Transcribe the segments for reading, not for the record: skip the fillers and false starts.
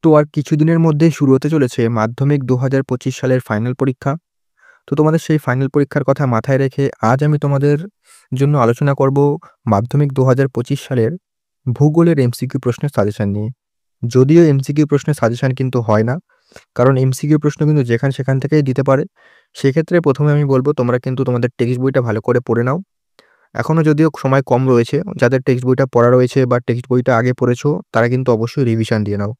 তো আর কিছুদিনের মধ্যেই শুরু হতে চলেছে মাধ্যমিক ২০২৫ সালের ফাইনাল পরীক্ষা। তো তোমাদের সেই ফাইনাল পরীক্ষার কথা মাথায় রেখে আজ আমি তোমাদের জন্য আলোচনা করব মাধ্যমিক ২০২৫ সালের ভূগোলের এমসিকিউ প্রশ্নের সাজেশন নিয়ে। যদিও এমসিকিউ প্রশ্নের সাজেশন কিন্তু হয় না, কারণ এমসিকিউ প্রশ্ন কিন্তু যেখান সেখান থেকেই দিতে পারে। সেক্ষেত্রে প্রথমে আমি বলব তোমরা কিন্তু তোমাদের টেক্সট বইটা ভালো করে পড়ে নাও। এখনও যদিও সময় কম রয়েছে, যাদের টেক্সট বইটা পড়া রয়েছে বা টেক্সট বইটা আগে পড়েছো তারা কিন্তু অবশ্যই রিভিশন দিয়ে নাও।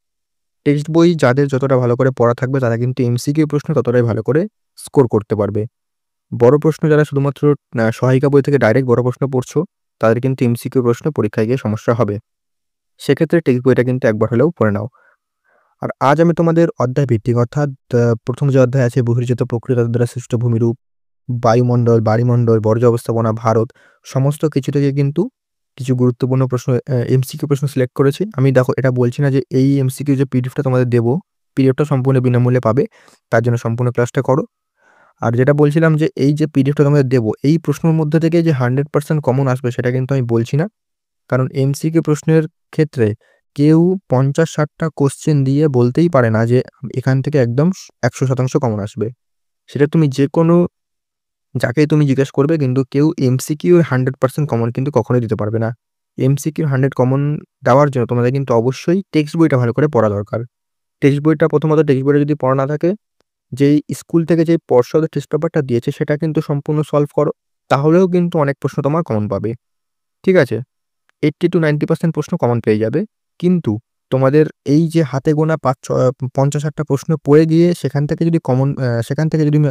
টেক্সট বই যাদের যতটা ভালো করে পড়া থাকবে তারা কিন্তু এমসিকিউ প্রশ্ন ততটাই ভালো করে স্কোর করতে পারবে। বড় প্রশ্ন যারা শুধুমাত্র সহায়িকা বই থেকে ডাইরেক্ট বড় প্রশ্ন পড়ছো, তাদের কিন্তু এমসিকিউ প্রশ্ন পরীক্ষায় গিয়ে সমস্যা হবে। সেক্ষেত্রে টেক্সট বইটা কিন্তু একবার হলেও পড়ে নাও। আর আজ আমি তোমাদের অধ্যায় ভিত্তিক অর্থাৎ প্রথম যে অধ্যায় আছে বহির্জাত প্রক্রিয়া দ্বারা সৃষ্ট ভূমিরূপ, বায়ুমণ্ডল, বাড়িমণ্ডল, বর্জ্য ব্যবস্থাপনা, ভারত, সমস্ত কিছু থেকে কিন্তু কিছু গুরুত্বপূর্ণ প্রশ্ন এমসিকিউ প্রশ্ন সিলেক্ট করেছি। আমি দেখো এটা বলছি না যে এই এমসিকিউ যে পিডিএফটা তোমাদের দেবো, পিডিএফটা সম্পূর্ণ বিনামূল্যে পাবে। তার জন্য সম্পূর্ণ ক্লাসটা করো। আর যেটা বলছিলাম যে এই যে পিডিএফটা তোমাদের দেবো, এই প্রশ্নের মধ্যে থেকে যে 100% কমন আসবে সেটা কিন্তু আমি বলছি না। কারণ এমসিকিউ প্রশ্নের ক্ষেত্রে কেউ ৫০-৬০টা কোশ্চেন দিয়ে বলতেই পারে না যে এখান থেকে একদম ১০০% কমন আসবে। সেটা তুমি যেকোনো যাকেই তুমি জিজ্ঞেস করবে কিন্তু কেউ এমসিকিউ 100% কমন কিন্তু কখনোই দিতে পারবে না। এমসিকিউ 100 কমন দেওয়ার জন্য তোমাদের কিন্তু অবশ্যই টেক্সট বইটা ভালো করে পড়া দরকার। টেক্সট বইটা প্রথমত টেক্সট বইটা যদি পড়া না থাকে, যেই স্কুল থেকে যেই পর্ষদ টেস্ট পেপারটা দিয়েছে সেটা কিন্তু সম্পূর্ণ সলভ করো। তাহলেও কিন্তু অনেক প্রশ্ন তোমার কমন পাবে। ঠিক আছে? 80-90% প্রশ্ন কমন পেয়ে যাবে। কিন্তু তোমাদের এই যে হাতে গোনা ৫০-৬০টা প্রশ্ন পড়ে গিয়ে সেখান থেকে যদি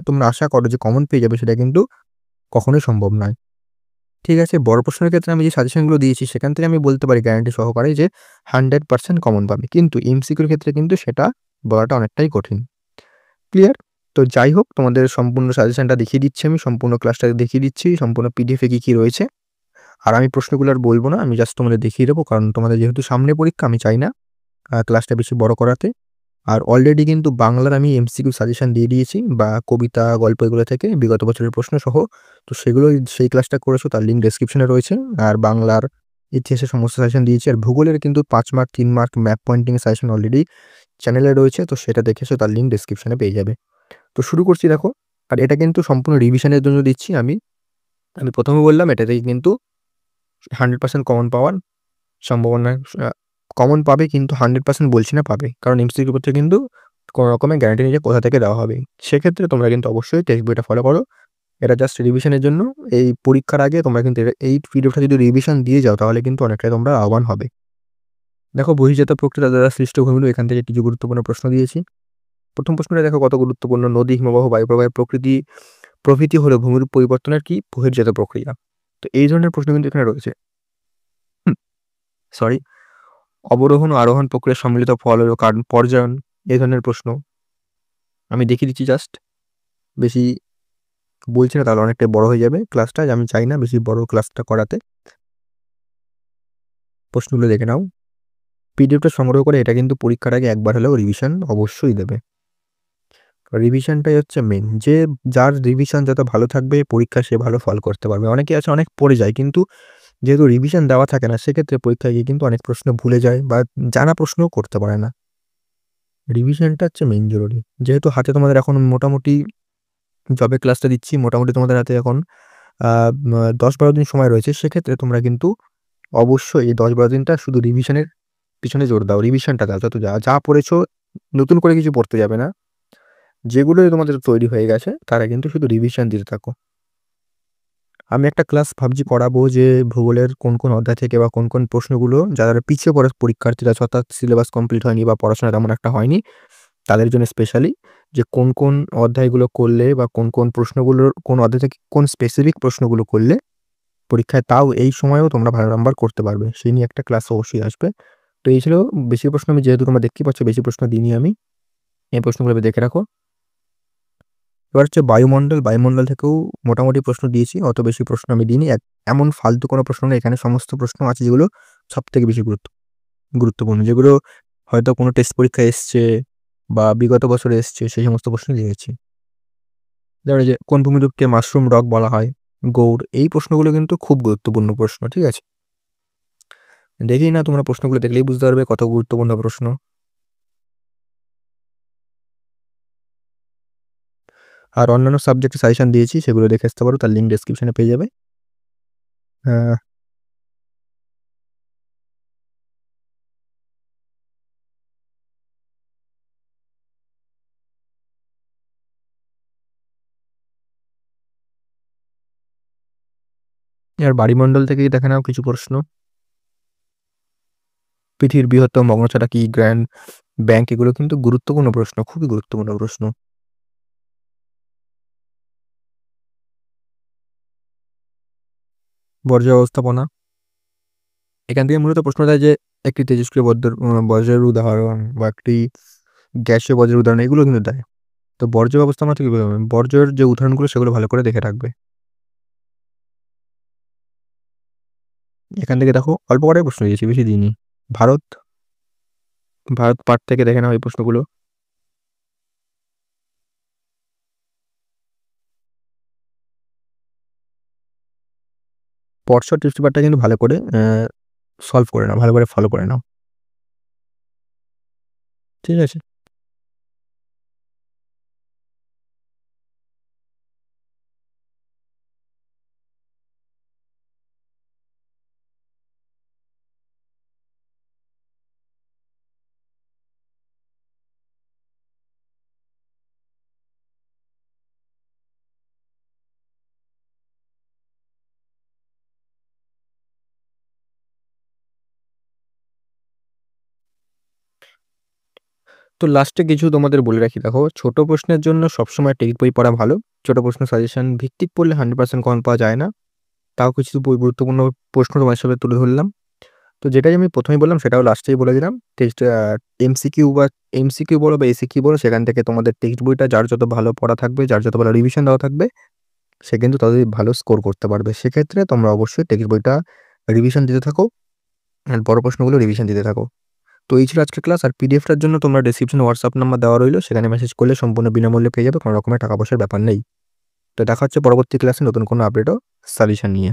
তোমরা আশা করো যে কমন পেয়ে যাবে, সেটা কিন্তু কখনোই সম্ভব নয়। ঠিক আছে? বড় প্রশ্নের ক্ষেত্রে আমি যে সাজেশনগুলো দিয়েছি সেখান থেকে আমি বলতে পারি গ্যারান্টি সহকারে যে 100% কমন পাবে। কিন্তু এমসিকিউর ক্ষেত্রে কিন্তু সেটা বলাটা অনেকটাই কঠিন। ক্লিয়ার? তো যাই হোক, তোমাদের সম্পূর্ণ সাজেশনটা দেখিয়ে দিচ্ছি আমি, সম্পূর্ণ ক্লাসটা দেখিয়ে দিচ্ছি, সম্পূর্ণ পিডিএফে কি রয়েছে। আর আমি প্রশ্নগুলো আর বলব না, আমি জাস্ট তোমাদের দেখিয়ে দেবো। কারণ তোমাদের যেহেতু সামনে পরীক্ষা, আমি চাই না ক্লাসটা বেশি বড় করাতে। আর অলরেডি কিন্তু বাংলার আমি এমসিকিউ সাজেশন দিয়ে দিয়েছি, বা কবিতা, গল্প এগুলো থেকে বিগত বছরের প্রশ্ন সহ। তো সেগুলো সেই ক্লাসটা করেছো তার লিঙ্ক ডেসক্রিপশনে রয়েছে। আর বাংলার ইতিহাসের সমস্ত সাজেশন দিয়েছি। আর ভূগোলের কিন্তু 5 মার্ক, 3 মার্ক ম্যাপ পয়েন্টিং এর সাজেশন অলরেডি চ্যানেলে রয়েছে। তো সেটা দেখেছো, তার লিঙ্ক ডেসক্রিপশনে পেয়ে যাবে। তো শুরু করছি দেখো। আর এটা কিন্তু সম্পূর্ণ রিভিশনের জন্য দিচ্ছি আমি। আমি প্রথমে বললাম এটা থেকে কিন্তু 100% কমন পাওয়ার সম্ভাবনা, কমন পাবে কিন্তু 100% বলছি না পাবে। কারণ এমসিকিউ পত্রে কিন্তু কোনো রকমের গ্যারান্টি নেই যে কোথা থেকে দেওয়া হবে। সেক্ষেত্রে তোমরা কিন্তু অবশ্যই টেক্সট বইটা ফলো করো। এটা জাস্ট রিভিশনের জন্য। এই পরীক্ষার আগে তোমরা কিন্তু এই পিডিএফটা যদি রিভিশন দিয়ে যাও তাহলে কিন্তু অনেকটাই তোমরা লাভবান হবে। দেখো, বহির্জাত প্রক্রিয়া দ্বারা সৃষ্ট ভূমিরূপ, এখান থেকে কিছু গুরুত্বপূর্ণ প্রশ্ন দিয়েছি। প্রথম প্রশ্নটা দেখো কত গুরুত্বপূর্ণ। নদী, হিমবাহ, বায়ুপ্রবাহের প্রভৃতি হলো ভূমিরূপ পরিবর্তনের কি বহির্জাত প্রক্রিয়া। তো এই ধরনের প্রশ্ন কিন্তু এখানে রয়েছে। সরি, অবরোহণ ও আরোহণ প্রক্রিয়ার সম্মিলিত ফল হলো কারণ পর্যায়ন, এই ধরনের প্রশ্ন আমি দেখিয়ে দিচ্ছি জাস্ট। বেশি বলছি না, তাহলে অনেকটাই বড় হয়ে যাবে ক্লাসটা। আমি চাই না বেশি বড় ক্লাসটা করাতে। প্রশ্নগুলো দেখে নাও। পিডিএফটা সংগ্রহ করে এটা কিন্তু পরীক্ষার আগে একবার হলেও রিভিশন অবশ্যই দেবে। রিভিশনটাই হচ্ছে মেন। যার রিভিশন যত ভালো থাকবে পরীক্ষায় সে ভালো ফল করতে পারবে। অনেকে আছে অনেক পড়ে যায়, কিন্তু যেহেতু রিভিশন দেওয়া থাকে না সেক্ষেত্রে পরীক্ষায় গিয়ে কিন্তু অনেক প্রশ্ন ভুলে যায় বা জানা প্রশ্নও করতে পারে না। রিভিশনটা হচ্ছে মেইন জরুরি। যেহেতু হাতে তোমাদের এখন মোটামুটি, যবে ক্লাসটা দিচ্ছি মোটামুটি তোমাদের হাতে এখন 10-12 দিন সময় রয়েছে। সেক্ষেত্রে তোমরা কিন্তু অবশ্যই এই 10-12 দিনটা শুধু রিভিশনের পিছনে জোর দাও। রিভিশনটা দাও, যত যা পড়েছো নতুন করে কিছু পড়তে যাবে না। যেগুলো তোমাদের তৈরি হয়ে গেছে তারা কিন্তু শুধু রিভিশন দিতে থাকো। আমি একটা ক্লাস ভাবছি করাবো যে ভূগোলের কোন অধ্যায় থেকে বা কোন প্রশ্নগুলো যারা পিছিয়ে পড়ে পরীক্ষার্থীরা, অর্থাৎ সিলেবাস কমপ্লিট হয়নি বা পড়াশোনা তেমন একটা হয়নি, তাদের জন্য স্পেশালি যে কোন অধ্যায়গুলো করলে বা কোন প্রশ্নগুলোর কোন অধ্যায় থেকে কোন স্পেসিফিক প্রশ্নগুলো করলে পরীক্ষায় তাও এই সময়েও তোমরা ভালো নাম্বার করতে পারবে, সেই নিয়ে একটা ক্লাস অবশ্যই আসবে। তো এই ছিল বেশি প্রশ্ন। আমি যেহেতু তোমরা দেখতেই পাচ্ছ বেশি প্রশ্ন দিইনি আমি, এই প্রশ্নগুলো দেখে রাখো। এবার হচ্ছে বায়ুমণ্ডল থেকেও মোটামুটি প্রশ্ন দিয়েছি, অত বেশি প্রশ্ন আমি দিইনি। এমন ফালতু কোনো প্রশ্ন নেই, এখানে সমস্ত প্রশ্ন আছে যেগুলো সবথেকে বেশি গুরুত্বপূর্ণ, যেগুলো হয়তো কোনো টেস্ট পরীক্ষায় এসছে বা বিগত বছরে এসছে, সেই সমস্ত প্রশ্ন দিয়েছি। যেমন এই যে কোন ভূমিরূপকে মাশরুম রক বলা হয়, গৌড়, এই প্রশ্নগুলো কিন্তু খুব গুরুত্বপূর্ণ প্রশ্ন। ঠিক আছে? দেখেই না তোমরা প্রশ্নগুলো দেখলেই বুঝতে পারবে কত গুরুত্বপূর্ণ প্রশ্ন। আর অন্যান্য সাবজেক্টে সাজেশন দিয়েছি, সেগুলো দেখে আসতে পারো, তার লিঙ্ক ডেসক্রিপশনে পেয়ে যাবে। আহ, আর বাড়িমণ্ডল থেকেই দেখে নাও কিছু প্রশ্ন। পৃথিবীর বৃহত্তম মগ্নছাড়া কি, গ্র্যান্ড ব্যাংক, এগুলো কিন্তু গুরুত্বপূর্ণ প্রশ্ন, খুবই গুরুত্বপূর্ণ প্রশ্ন। বর্জ্য ব্যবস্থাপনা, এখান থেকে মূলত প্রশ্ন দেয় যে একটি তেজস্ক্রিয় বজ্রের উদাহরণ বা একটি গ্যাসীয় বজ্রের উদাহরণ, এগুলো কিন্তু দেয়। তো বর্জ্য ব্যবস্থাপনা থেকে বর্জ্যের যে উদাহরণগুলো সেগুলো ভালো করে দেখে রাখবে। এখান থেকে দেখো অল্প করে প্রশ্ন দিয়েছি, বেশি দিইনি। ভারত, ভারত পার্ট থেকে দেখে নাও এই প্রশ্নগুলো। পরশর টিপস পেপারটা কিন্তু ভালো করে সলভ করে নাও, ভালো করে ফলো করে নাও, ঠিক আছে? তো লাস্টে কিছু তোমাদের বলে রাখি, দেখো ছোট প্রশ্নের জন্য সবসময় টেক্সট বই পড়া ভালো। ছোট প্রশ্ন সাজেশন ভিত্তিক পড়লে 100% কমন পাওয়া যায় না। তাও কিছু গুরুত্বপূর্ণ প্রশ্ন তোমার সাথে তুলে ধরলাম। তো যেটাই আমি প্রথমেই বললাম সেটাও লাস্টেই বলে দিলাম। টেক্সট এমসিকিউ বা এমসিকিউ বলো বা এসিকিউ বলো, সেখান থেকে তোমাদের টেক্সট বইটা যার যত ভালো পড়া থাকবে, যার যত ভালো রিভিশন দেওয়া থাকবে, সে কিন্তু ততই ভালো স্কোর করতে পারবে। সেক্ষেত্রে তোমরা অবশ্যই টেক্সট বইটা রিভিশন দিতে থাকো, আর বড় প্রশ্নগুলো রিভিশন দিতে থাকো। তো এই ছিল আজকের ক্লাস। আর পিডিএফটার জন্য তোমরা ডেসক্রিপশনে হোয়াটসঅ্যাপ নাম্বার দেওয়া রইলো, সেখানে মেসেজ করলে সম্পূর্ণ বিনামূল্যে পেয়ে যাবে, কোনো রকমের টাকা পয়সার ব্যাপার নেই। তো দেখা হচ্ছে পরবর্তী ক্লাসে নতুন কোনো আপডেট ও সাজেশন নিয়ে।